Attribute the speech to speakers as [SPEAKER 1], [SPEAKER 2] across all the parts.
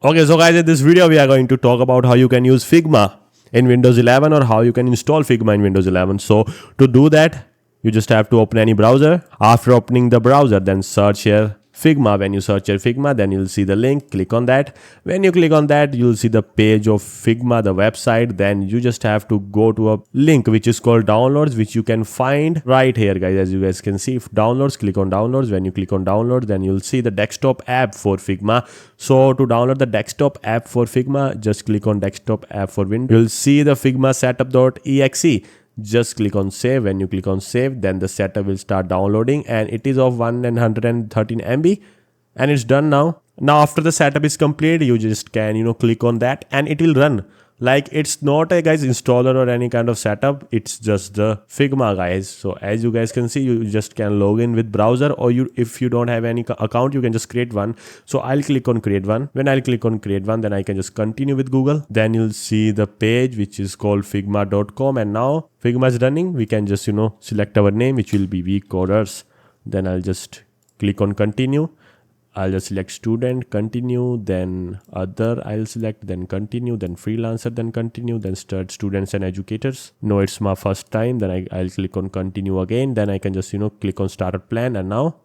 [SPEAKER 1] Okay, so guys, in this video, we are going to talk about how you can use Figma in Windows 11 or how you can install Figma in Windows 11. So to do that, you just have to open any browser. After opening the browser, then search here Figma. When you search here Figma, then you'll see the link. Click on that. When you click on that, you'll see the page of Figma, the website. Then you just have to go to a link which is called downloads, which you can find right here, guys. As you guys can see, if downloads, click on downloads. When you click on downloads, then you'll see the desktop app for Figma. So to download the desktop app for Figma, just click on desktop app for Windows. You'll see the Figma setup.exe. Just click on save. When you click on save, then the setup will start downloading, and it is of 113 MB, and it's done now. Now after the setup is complete, you just can click on that and it will run. Like, it's not a guys installer or any kind of setup, it's just the Figma, guys. So as you guys can see, you just can log in with browser, or if you don't have any account, you can just create one. So I'll click on create one. When I'll click on create one, then I can just continue with Google. Then you'll see the page which is called figma.com, and now Figma is running. We can just select our name, which will be weak coders. Then I'll just click on continue. I'll just select student, continue, then other, I'll select, then continue, then freelancer, then continue, then start students and educators. No, it's my first time. Then I'll click on continue again. Then I can just, click on startup plan, and now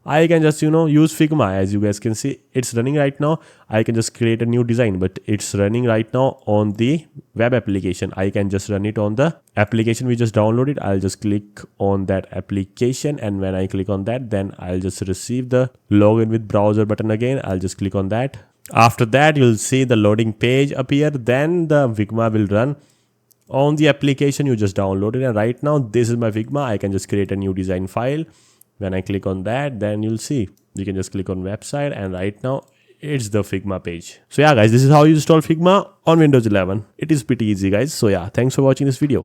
[SPEAKER 1] I can just, use Figma. As you guys can see, it's running right now. I can just create a new design, but it's running right now on the web application. I can just run it on the application we just downloaded. I'll just click on that application, and when I click on that, then I'll just receive the login with browser button again. I'll just click on that. After that, you'll see the loading page appear. Then the Figma will run on the application you just downloaded. And right now, this is my Figma. I can just create a new design file. When I click on that, then you'll see you can just click on website, and right now it's the Figma page. So yeah, guys, this is how you install Figma on Windows 11. It is pretty easy, guys. So yeah, thanks for watching this video.